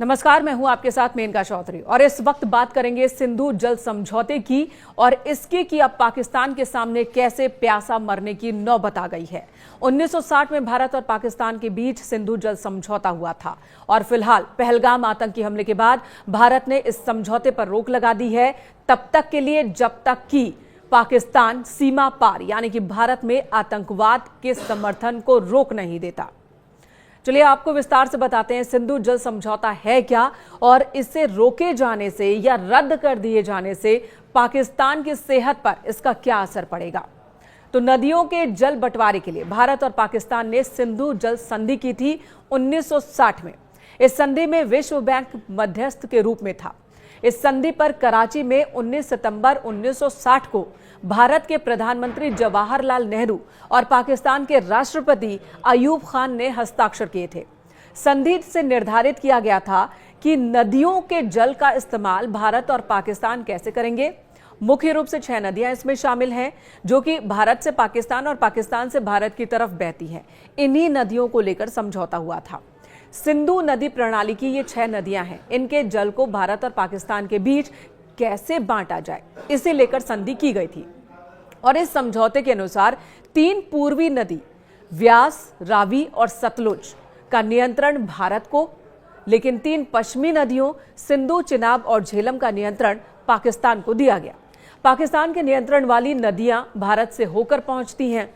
नमस्कार, मैं हूं आपके साथ मेनका चौधरी और इस वक्त बात करेंगे सिंधु जल समझौते की और इसकी कि अब पाकिस्तान के सामने कैसे प्यासा मरने की नौबत आ गई है। 1960 में भारत और पाकिस्तान के बीच सिंधु जल समझौता हुआ था और फिलहाल पहलगाम आतंकी हमले के बाद भारत ने इस समझौते पर रोक लगा दी है, तब तक के लिए जब तक कि पाकिस्तान सीमा पार यानी कि भारत में आतंकवाद के समर्थन को रोक नहीं देता। चलिए आपको विस्तार से बताते हैं सिंधु जल समझौता है क्या और इसे रोके जाने से या रद्द कर दिए जाने से पाकिस्तान की सेहत पर इसका क्या असर पड़ेगा। तो नदियों के जल बंटवारे के लिए भारत और पाकिस्तान ने सिंधु जल संधि की थी 1960 में। इस संधि में विश्व बैंक मध्यस्थ के रूप में था। इस संधि पर कराची में 19 सितंबर 1960 को भारत के प्रधानमंत्री जवाहरलाल नेहरू और पाकिस्तान के राष्ट्रपति अयूब खान ने हस्ताक्षर किए थे। संधि से निर्धारित किया गया था कि नदियों के जल का इस्तेमाल भारत और पाकिस्तान कैसे करेंगे। मुख्य रूप से 6 नदियां इसमें शामिल हैं जो कि भारत से पाकिस्तान और पाकिस्तान से भारत की तरफ बहती हैं। इन्हीं नदियों को लेकर समझौता हुआ था। सिंधु नदी प्रणाली की ये 6 नदियां हैं। इनके जल को भारत और पाकिस्तान के बीच कैसे बांटा जाए, इसे लेकर संधि की गई थी और इस समझौते के अनुसार 3 पूर्वी नदी व्यास, रावी और सतलुज का नियंत्रण भारत को, लेकिन 3 पश्चिमी नदियों सिंधु, चिनाब और झेलम का नियंत्रण पाकिस्तान को दिया गया। पाकिस्तान के नियंत्रण वाली नदियां भारत से होकर पहुंचती हैं।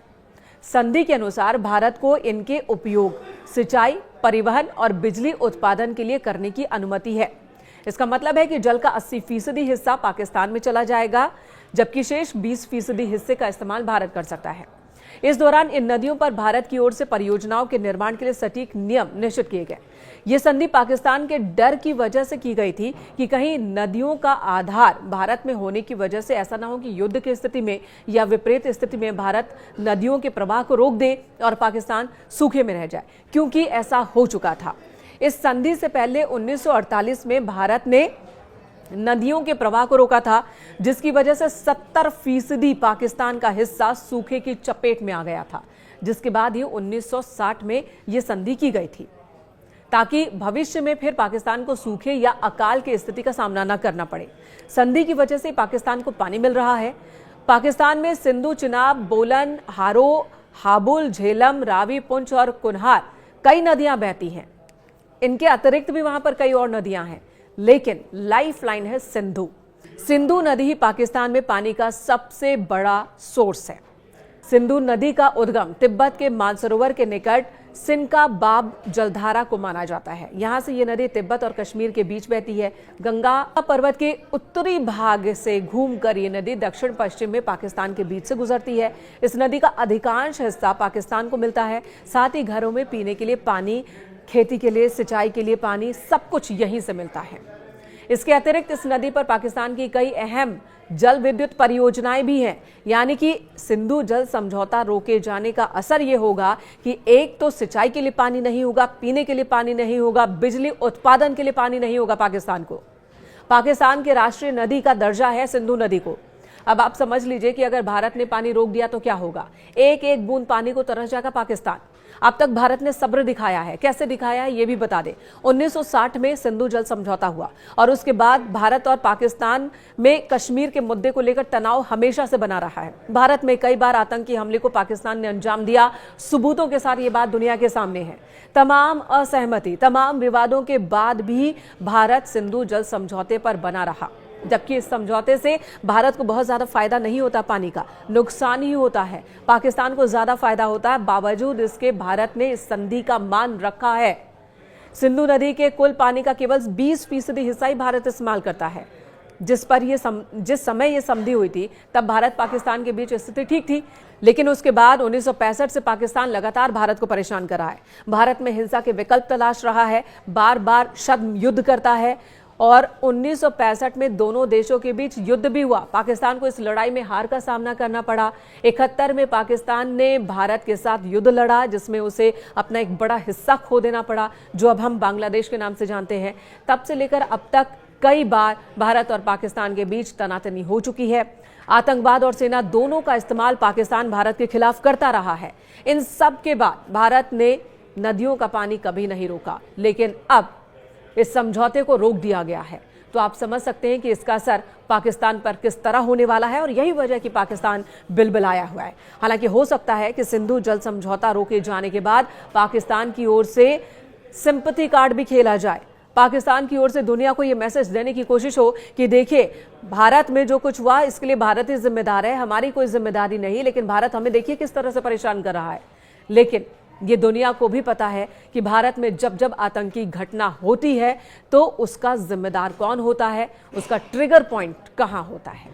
संधि के अनुसार भारत को इनके उपयोग सिंचाई, परिवहन और बिजली उत्पादन के लिए करने की अनुमति है। इसका मतलब है कि जल का 80% हिस्सा पाकिस्तान में चला जाएगा, जबकि शेष 20% हिस्से का इस्तेमाल भारत कर सकता है। इस दौरान इन नदियों पर भारत की ओर से परियोजनाओं के निर्माण के लिए सटीक नियम निश्चित किए गए। ये संधि पाकिस्तान के डर की वजह से की गई थी कि कहीं नदियों का आधार भारत में होने की वजह से ऐसा ना हो कि युद्ध की स्थिति में या विपरीत स्थिति में भारत नदियों के प्रवाह को रोक दे और पाकिस्तान सूखे में रह जाए, क्योंकि ऐसा हो चुका था। इस संधि से पहले 1948 में भारत ने नदियों के प्रवाह को रोका था, जिसकी वजह से 70% पाकिस्तान का हिस्सा सूखे की चपेट में आ गया था, जिसके बाद ही 1960 में यह संधि की गई थी ताकि भविष्य में फिर पाकिस्तान को सूखे या अकाल की स्थिति का सामना न करना पड़े। संधि की वजह से पाकिस्तान को पानी मिल रहा है। पाकिस्तान में सिंधु, चिनाब, बोलन, हारो, हाबुल, झेलम, रावी, पुंछ और कुनहार कई नदियां बहती हैं। इनके अतिरिक्त भी वहां पर कई और नदियां हैं, लेकिन लाइफलाइन है सिंधु। सिंधु नदी ही पाकिस्तान में पानी का सबसे बड़ा सोर्स है। सिंधु नदी का उद्गम तिब्बत के मानसरोवर के निकट सिनका बाब जलधारा को माना जाता है। यहां से यह नदी तिब्बत और कश्मीर के बीच बहती है। गंगा पर्वत के उत्तरी भाग से घूमकर यह नदी दक्षिण पश्चिम में पाकिस्तान के बीच से गुजरती है। इस नदी का अधिकांश हिस्सा पाकिस्तान को मिलता है। साथ ही घरों में पीने के लिए पानी, खेती के लिए, सिंचाई के लिए पानी, सब कुछ यहीं से मिलता है। इसके अतिरिक्त इस नदी पर पाकिस्तान की कई अहम जल विद्युत परियोजनाएं भी हैं। यानी कि सिंधु जल समझौता रोके जाने का असर यह होगा कि एक तो सिंचाई के लिए पानी नहीं होगा, पीने के लिए पानी नहीं होगा, बिजली उत्पादन के लिए पानी नहीं होगा। पाकिस्तान को पाकिस्तान के राष्ट्रीय नदी का दर्जा है सिंधु नदी को। अब आप समझ लीजिए कि अगर भारत ने पानी रोक दिया तो क्या होगा। एक एक बूंद पानी को तरस जाएगा पाकिस्तान। अब तक भारत ने सब्र दिखाया है, कैसे दिखाया है ये भी बता दें। 1960 में सिंधु जल समझौता हुआ और उसके बाद भारत और पाकिस्तान में कश्मीर के मुद्दे को लेकर तनाव हमेशा से बना रहा है। भारत में कई बार आतंकी हमले को पाकिस्तान ने अंजाम दिया। सबूतों के साथ ये बात दुनिया के सामने है। तमाम असहमति, तमाम विवादों के बाद भी भारत सिंधु जल समझौते पर बना रहा, जबकि इस समझौते से भारत को बहुत ज्यादा फायदा नहीं होता, पानी का नुकसान ही होता है। पाकिस्तान को ज्यादा फायदा होता है। बावजूद इसके भारत ने इस संधि का मान रखा है। सिंधु नदी के कुल पानी का केवल 20% हिस्सा ही भारत इस्तेमाल करता है। जिस समय ये संधि हुई थी तब भारत पाकिस्तान के बीच स्थिति ठीक थी, लेकिन उसके बाद 1965 से पाकिस्तान लगातार भारत को परेशान कर रहा है। भारत में हिंसा के विकल्प तलाश रहा है, बार बार शब्द युद्ध करता है और 1965 में दोनों देशों के बीच युद्ध भी हुआ। पाकिस्तान को इस लड़ाई में हार का सामना करना पड़ा। 71 में पाकिस्तान ने भारत के साथ युद्ध लड़ा, जिसमें उसे अपना एक बड़ा हिस्सा खो देना पड़ा, जो अब हम बांग्लादेश के नाम से जानते हैं। तब से लेकर अब तक कई बार भारत और पाकिस्तान के बीच तनातनी हो चुकी है। आतंकवाद और सेना दोनों का इस्तेमाल पाकिस्तान भारत के खिलाफ करता रहा है। इन सब के बाद भारत ने नदियों का पानी कभी नहीं रोका, लेकिन अब इस समझौते को रोक दिया गया है। तो आप समझ सकते हैं कि इसका असर पाकिस्तान पर किस तरह होने वाला है और यही वजह कि पाकिस्तान बिलबिलाया हुआ है। हालांकि हो सकता है कि सिंधु जल समझौता रोके जाने के बाद पाकिस्तान की ओर से सिंपैथी कार्ड भी खेला जाए, पाकिस्तान की ओर से दुनिया को यह मैसेज देने की कोशिश हो कि देखिए भारत में जो कुछ हुआ इसके लिए भारत ही जिम्मेदार है, हमारी कोई जिम्मेदारी नहीं, लेकिन भारत हमें देखिए किस तरह से परेशान कर रहा है। लेकिन ये दुनिया को भी पता है कि भारत में जब जब आतंकी घटना होती है तो उसका जिम्मेदार कौन होता है, उसका ट्रिगर पॉइंट कहां होता है।